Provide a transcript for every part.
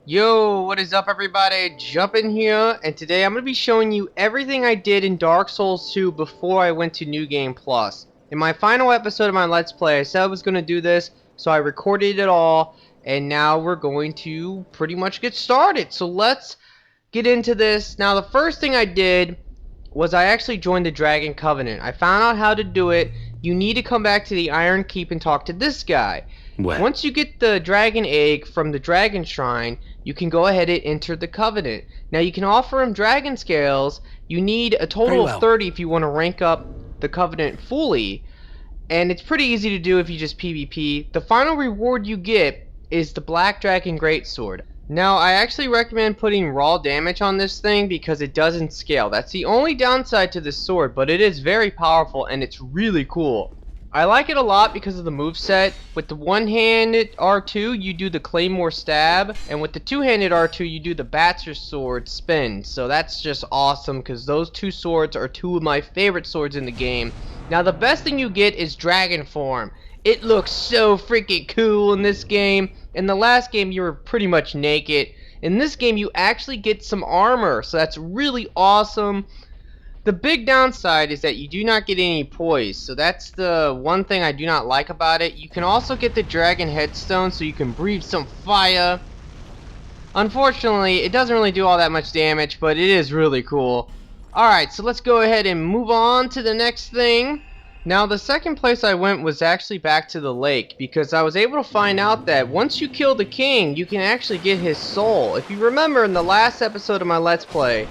Yo, what is up everybody? Jump in here, and today I'm going to be showing you everything I did in Dark Souls 2 before I went to New Game Plus. In my final episode of my Let's Play, I said I was going to do this, so I recorded it all, and now we're going to pretty much get started. So let's get into this. Now the first thing I did was I actually joined the Dragon Covenant. I found out how to do it. You need to come back to the Iron Keep and talk to this guy. What? Once you get the dragon egg from the dragon shrine, you can go ahead and enter the covenant. Now you can offer him dragon scales. You need a total of 30 if you want to rank up the covenant fully. And it's pretty easy to do if you just PvP. The final reward you get is the Black Dragon Greatsword. Now I actually recommend putting raw damage on this thing because it doesn't scale. That's the only downside to this sword, but it is very powerful and it's really cool. I like it a lot because of the moveset. With the one-handed R2, you do the Claymore Stab, and with the two-handed R2, you do the Batzer Sword Spin. So that's just awesome because those two swords are two of my favorite swords in the game. Now the best thing you get is Dragon Form. It looks so freaking cool in this game. In the last game, you were pretty much naked. In this game, you actually get some armor, so that's really awesome. The big downside is that you do not get any poise, so that's the one thing I do not like about it. You can also get the dragon headstone so you can breathe some fire. Unfortunately, it doesn't really do all that much damage, but it is really cool. Alright, so let's go ahead and move on to the next thing. Now the second place I went was actually back to the lake, because I was able to find out that once you kill the king, you can actually get his soul. If you remember in the last episode of my Let's Play,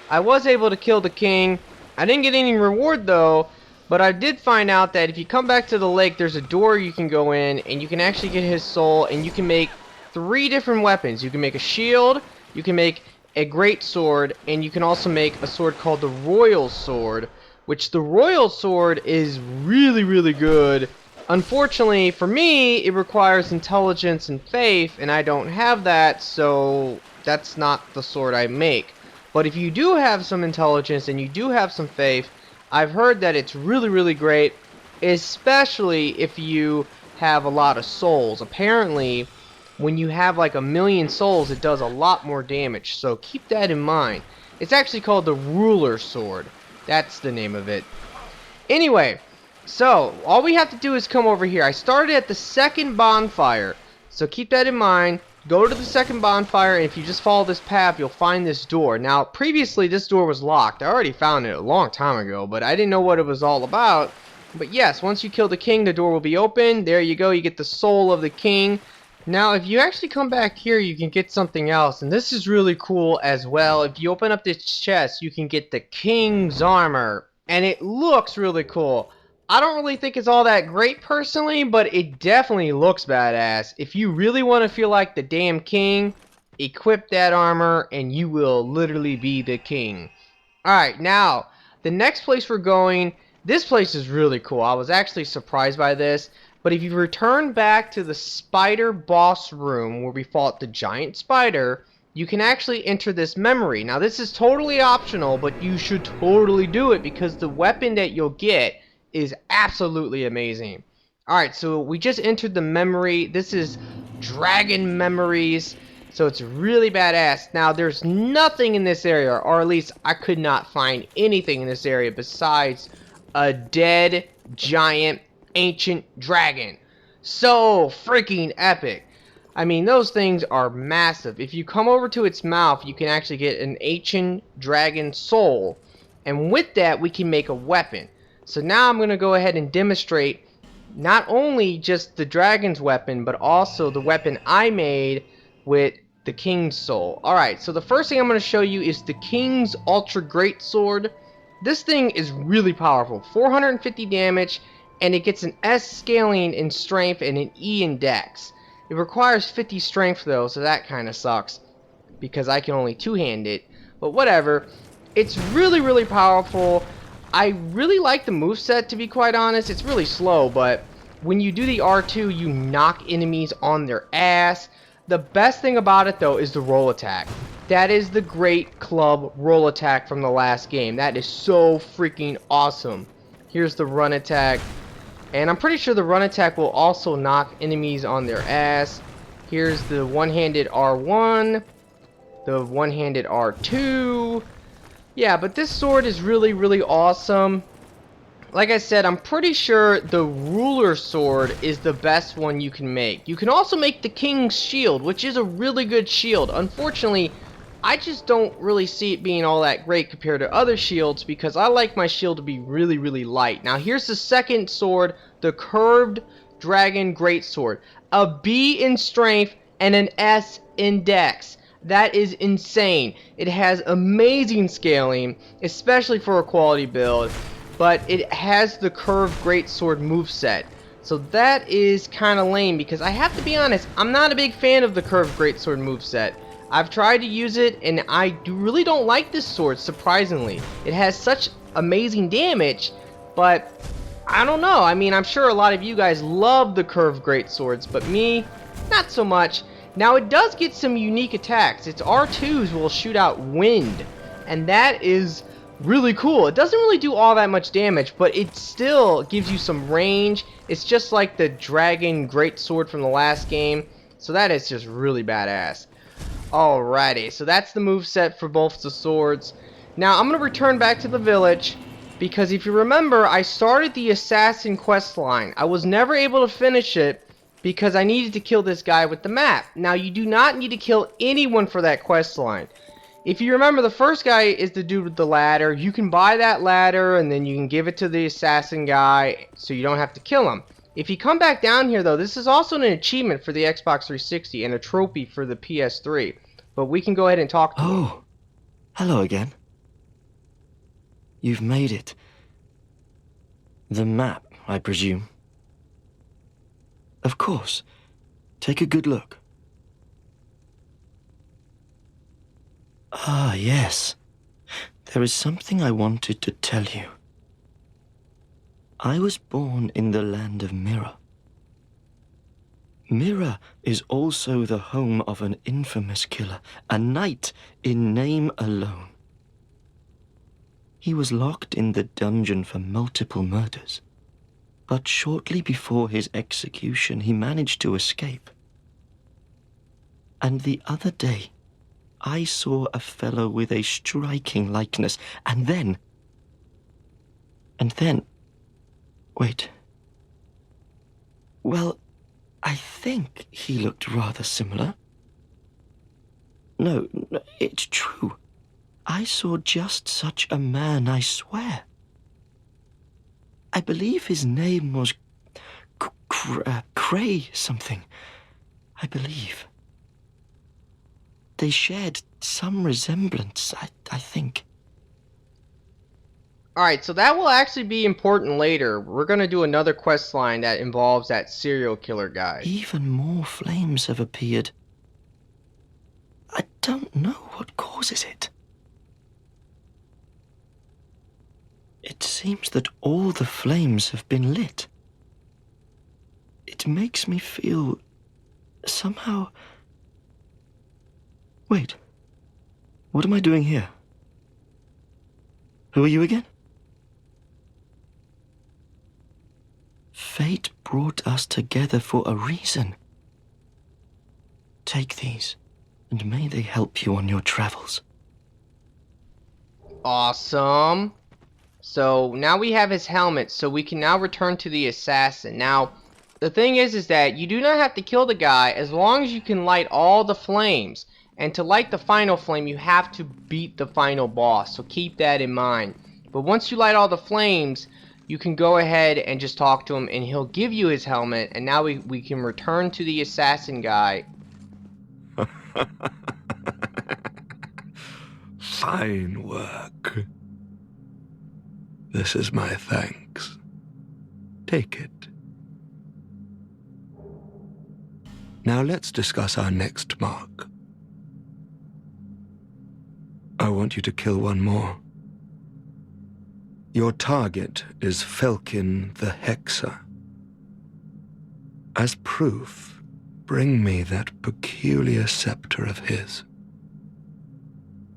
I was able to kill the king. I didn't get any reward though, but I did find out that if you come back to the lake, there's a door you can go in and you can actually get his soul, and you can make 3 different weapons. You can make a shield, you can make a great sword, and you can also make a sword called the Royal Sword, which the Royal Sword is really good. Unfortunately for me, it requires intelligence and faith, and I don't have that, so that's not the sword I make. But if you do have some intelligence and you do have some faith, I've heard that it's really great, especially if you have a lot of souls. Apparently, when you have like 1,000,000 souls, it does a lot more damage, so keep that in mind. It's actually called the Ruler Sword. That's the name of it. Anyway, so all we have to do is come over here. I started at the second bonfire, so keep that in mind. Go to the second bonfire, and if you just follow this path, you'll find this door. Now, previously, this door was locked. I already found it a long time ago, but I didn't know what it was all about. But yes, once you kill the king, the door will be open. There you go. You get the soul of the king. Now, if you actually come back here, you can get something else, and this is really cool as well. If you open up this chest, you can get the king's armor, and it looks really cool. I don't really think it's all that great personally, but it definitely looks badass. If you really want to feel like the damn king, equip that armor and you will literally be the king. Alright, now, the next place we're going, this place is really cool. I was actually surprised by this, but if you return back to the spider boss room where we fought the giant spider, you can actually enter this memory. Now, this is totally optional, but you should totally do it because the weapon that you'll get is absolutely amazing. Alright, so we just entered the memory. This is Dragon Memories, so it's really badass. Now, there's nothing in this area, or at least I could not find anything in this area besides a dead, giant, ancient dragon. So freaking epic. I mean, those things are massive. If you come over to its mouth, you can actually get an ancient dragon soul, and with that, we can make a weapon. So now I'm going to go ahead and demonstrate not only just the dragon's weapon, but also the weapon I made with the king's soul. Alright, so the first thing I'm going to show you is the king's ultra great sword. This thing is really powerful. 450 damage, and it gets an S scaling in strength and an E in dex. It requires 50 strength though, so that kind of sucks because I can only two-hand it. But whatever. It's really powerful. I really like the moveset, to be quite honest. It's really slow, but when you do the R2, you knock enemies on their ass. The best thing about it, though, is the roll attack. That is the great club roll attack from the last game. That is so freaking awesome. Here's the run attack. And I'm pretty sure the run attack will also knock enemies on their ass. Here's the one-handed R1, the one-handed R2. Yeah, but this sword is really, really awesome. Like I said, I'm pretty sure the ruler sword is the best one you can make. You can also make the king's shield, which is a really good shield. Unfortunately, I just don't really see it being all that great compared to other shields because I like my shield to be really, really light. Now here's the second sword, the curved dragon greatsword. A B in strength and an S in dex. That is insane. It has amazing scaling, especially for a quality build, but it has the curved greatsword moveset. So that is kind of lame because I have to be honest, I'm not a big fan of the curved greatsword moveset. I've tried to use it and I really don't like this sword, surprisingly. It has such amazing damage, but I don't know. I mean, I'm sure a lot of you guys love the curved greatswords, but me, not so much. Now it does get some unique attacks. Its R2s will shoot out wind, and that is really cool. It doesn't really do all that much damage, but it still gives you some range. It's just like the dragon greatsword from the last game, so that is just really badass. Alrighty, so that's the moveset for both the swords. Now I'm going to return back to the village, because if you remember, I started the assassin quest line. I was never able to finish it because I needed to kill this guy with the map. Now you do not need to kill anyone for that quest line. If you remember, the first guy is the dude with the ladder. You can buy that ladder and then you can give it to the assassin guy so you don't have to kill him. If you come back down here though, this is also an achievement for the Xbox 360 and a trophy for the PS3. But we can go ahead and talk to him. Oh, hello again. You've made it. The map, I presume. Of course. Take a good look. Ah, yes. There is something I wanted to tell you. I was born in the land of Mirror. Mirror is also the home of an infamous killer, a knight in name alone. He was locked in the dungeon for multiple murders, but shortly before his execution he managed to escape. And the other day, I saw a fellow with a striking likeness, and then... Wait. Well, I think he looked rather similar. No, it's true. I saw just such a man, I swear. I believe his name was Cray something. I believe. They shared some resemblance, I think. Alright, so that will actually be important later. We're going to do another quest line that involves that serial killer guy. Even more flames have appeared. I don't know what causes it. It seems that all the flames have been lit. It makes me feel somehow... Wait, what am I doing here? Who are you again? Fate brought us together for a reason. Take these, and may they help you on your travels. Awesome. So now we have his helmet, so we can now return to the assassin. Now, the thing is that you do not have to kill the guy as long as you can light all the flames. And to light the final flame, you have to beat the final boss, so keep that in mind. But once you light all the flames, you can go ahead and just talk to him, and he'll give you his helmet, and now we can return to the assassin guy. Fine work. This is my thanks. Take it. Now let's discuss our next mark. I want you to kill one more. Your target is Felkin the Hexer. As proof, bring me that peculiar scepter of his.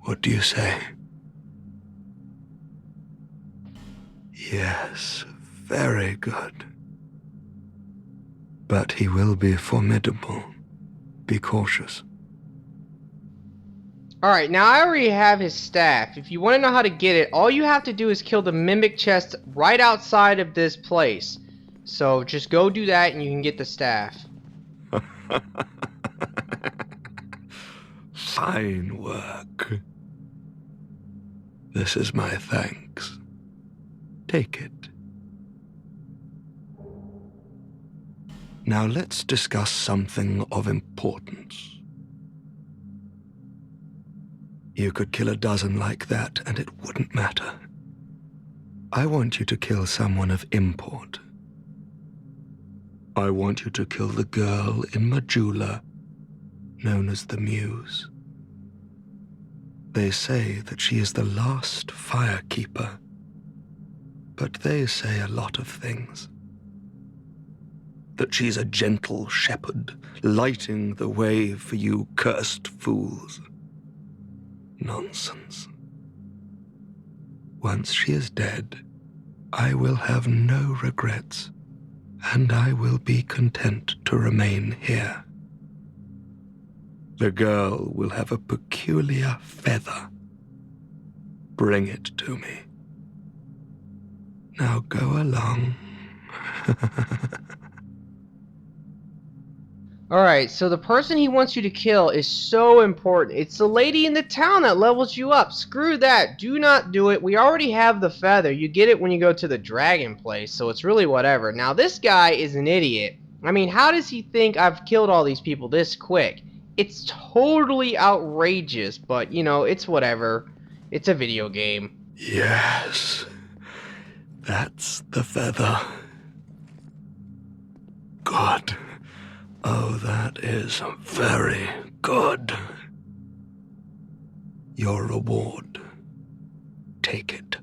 What do you say? Yes, very good. But he will be formidable. Be cautious. Alright, now I already have his staff. If you want to know how to get it, all you have to do is kill the mimic chest right outside of this place. So just go do that and you can get the staff. Fine work. This is my thanks. Take it. Now let's discuss something of importance. You could kill a dozen like that and it wouldn't matter. I want you to kill someone of import. I want you to kill the girl in Majula, known as the Muse. They say that she is the last firekeeper, but they say a lot of things. That she's a gentle shepherd, lighting the way for you cursed fools. Nonsense. Once she is dead, I will have no regrets, and I will be content to remain here. The girl will have a peculiar feather. Bring it to me. Now go along. Alright, so the person he wants you to kill is so important. It's the lady in the town that levels you up. Screw that. Do not do it. We already have the feather. You get it when you go to the dragon place, so it's really whatever. Now, this guy is an idiot. I mean, how does he think I've killed all these people this quick? It's totally outrageous, but, you know, it's whatever. It's a video game. Yes, that's the feather. Good. Oh, that is very good. Your reward. Take it.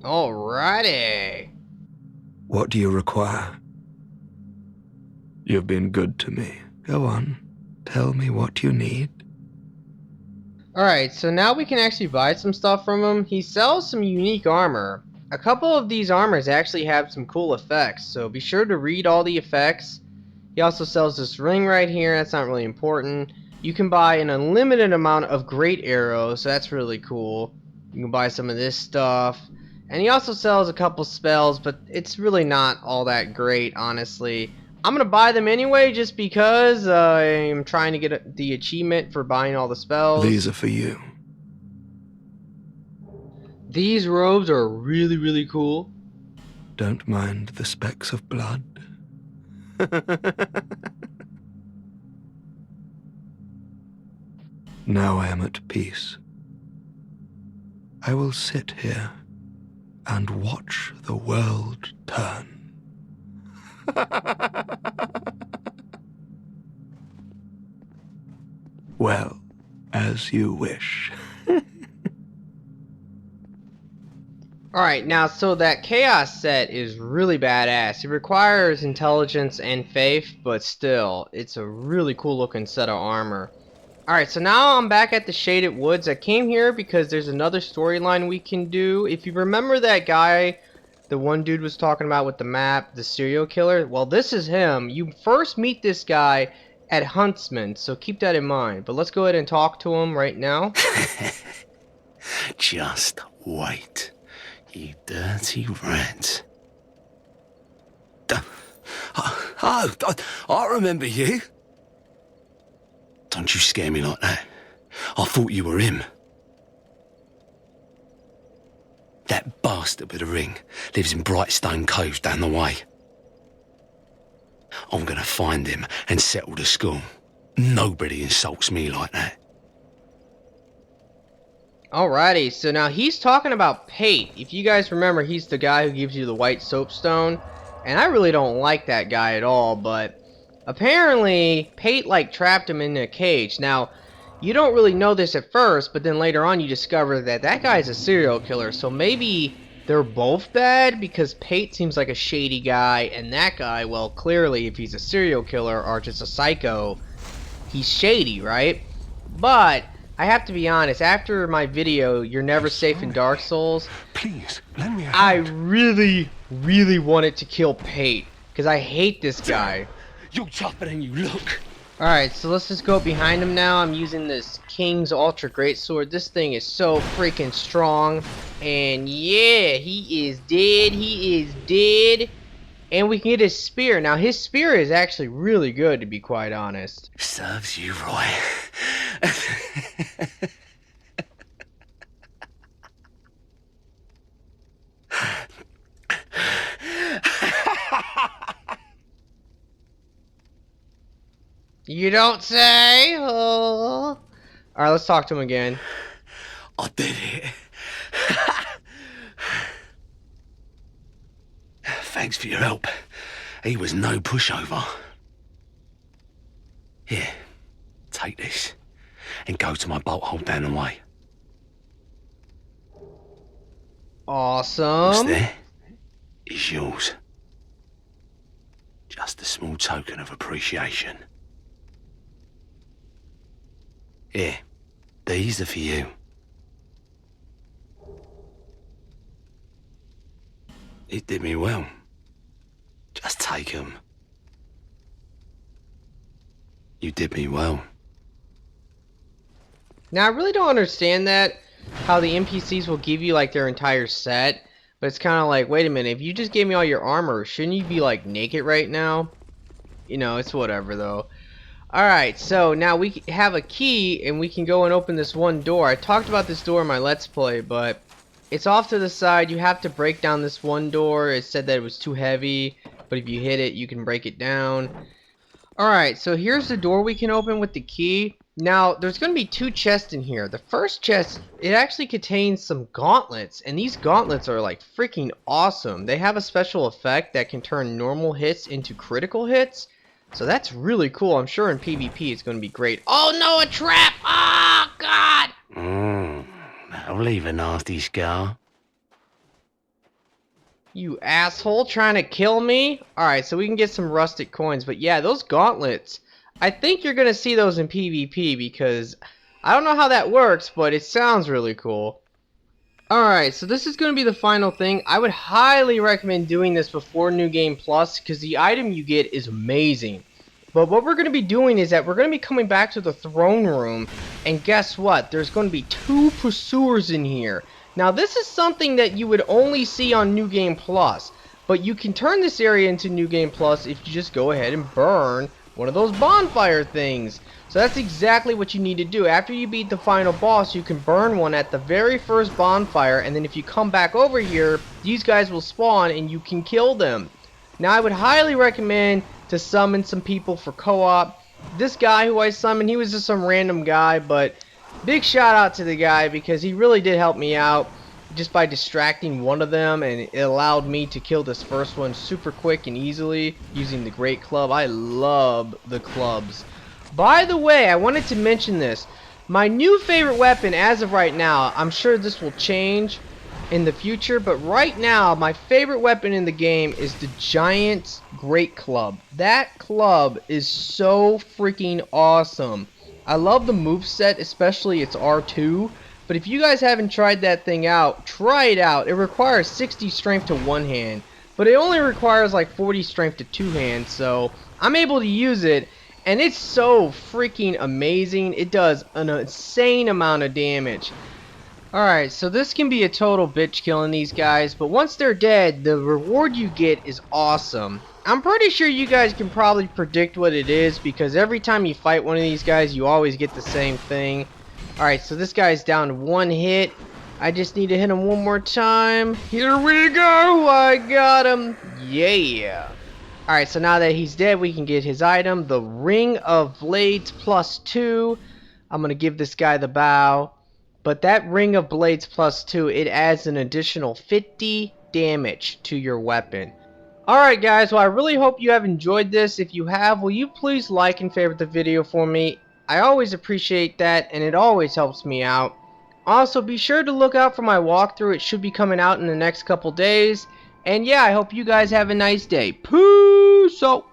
Alrighty. What do you require? You've been good to me. Go on. Tell me what you need. Alright, so now we can actually buy some stuff from him. He sells some unique armor. A couple of these armors actually have some cool effects, so be sure to read all the effects. He also sells this ring right here. That's not really important. You can buy an unlimited amount of great arrows, so that's really cool. You can buy some of this stuff. And he also sells a couple spells, but it's really not all that great, honestly. I'm gonna buy them anyway just because I'm trying to get the achievement for buying all the spells. These are for you. These robes are really, really cool. Don't mind the specks of blood. Now I am at peace. I will sit here and watch the world turn. Well, as you wish. Alright, now so that Chaos set is really badass. It requires intelligence and faith, but still, it's a really cool looking set of armor. Alright, so now I'm back at the Shaded Woods. I came here because there's another storyline we can do. If you remember that guy, the one dude was talking about with the map, the serial killer, well, this is him. You first meet this guy at Huntsman, so keep that in mind. But let's go ahead and talk to him right now. Just wait, you dirty rat. I remember you. Don't you scare me like that. I thought you were him. That bastard with the ring lives in Brightstone Cove down the way. I'm gonna find him and settle the score. Nobody insults me like that. Alrighty, so now he's talking about Pate. If you guys remember, he's the guy who gives you the white soapstone. And I really don't like that guy at all, but apparently Pate like trapped him in a cage. Now, you don't really know this at first, but then later on you discover that that guy's a serial killer. So maybe they're both bad because Pate seems like a shady guy, and that guy, well, clearly if he's a serial killer or just a psycho, he's shady, right? But I have to be honest, after my video, You're Never Safe in Dark Souls, Please, lend me a I hand. really wanted to kill Pate, because I hate this guy. You're tougher than you look. Alright, so let's just go behind him now. I'm using this King's Ultra Greatsword. This thing is so freaking strong. And yeah, he is dead. And we can get his spear. Now, his spear is actually really good, to be quite honest. Serves you right. You don't say? Oh. Alright, let's talk to him again. I did it. Thanks for your help. He was no pushover. Here, take this and go to my bolt hole down the way. What's Awesome. there is yours. Just a small token of appreciation. Here, these are for you. It did me well. Just take them. You did me well. Now, I really don't understand that, how the NPCs will give you like their entire set, but it's kind of like, wait a minute, if you just gave me all your armor, shouldn't you be like naked right now? You know, it's whatever though. Alright, so now we have a key and we can go and open this one door. I talked about this door in my Let's Play, but it's off to the side. You have to break down this one door. It said that it was too heavy, but if you hit it, you can break it down. Alright, so here's the door we can open with the key. Now, there's going to be two chests in here. The first chest, it actually contains some gauntlets, and these gauntlets are like freaking awesome. They have a special effect that can turn normal hits into critical hits. So that's really cool. I'm sure in PvP it's going to be great. Oh no, a trap! Oh god! That'll leave a nasty scar. You asshole, trying to kill me? Alright, so we can get some rustic coins. But yeah, those gauntlets, I think you're going to see those in PvP because I don't know how that works, but it sounds really cool. Alright, so this is going to be the final thing. I would highly recommend doing this before New Game Plus because the item you get is amazing. But what we're going to be doing is that we're going to be coming back to the throne room, and guess what? There's going to be 2 pursuers in here. Now this is something that you would only see on New Game Plus, but you can turn this area into New Game Plus if you just go ahead and burn one of those bonfire things. So that's exactly what you need to do. After you beat the final boss, you can burn one at the very first bonfire, and then if you come back over here, these guys will spawn and you can kill them. Now I would highly recommend to summon some people for co-op. This guy who I summoned, he was just some random guy, but big shout out to the guy because he really did help me out just by distracting one of them, and it allowed me to kill this first one super quick and easily using the great club. I love the clubs. By the way, I wanted to mention this. My new favorite weapon as of right now, I'm sure this will change in the future, but right now my favorite weapon in the game is the giant great club. That club is so freaking awesome. I love the moveset, especially its R2, but if you guys haven't tried that thing out, try it out. It requires 60 strength to one hand, but it only requires like 40 strength to two hands, so I'm able to use it. And it's so freaking amazing. It does an insane amount of damage. Alright, so this can be a total bitch killing these guys, but once they're dead, the reward you get is awesome. I'm pretty sure you guys can probably predict what it is, because every time you fight one of these guys, you always get the same thing. Alright, so this guy's down to 1 hit. I just need to hit him one more time. Here we go! I got him! Yeah! Alright, so now that he's dead, we can get his item, the Ring of Blades +2. I'm going to give this guy the bow. But that Ring of Blades +2, it adds an additional 50 damage to your weapon. Alright guys, well I really hope you have enjoyed this. If you have, will you please like and favorite the video for me? I always appreciate that, and it always helps me out. Also, be sure to look out for my walkthrough. It should be coming out in the next couple days. And yeah, I hope you guys have a nice day. Peace out.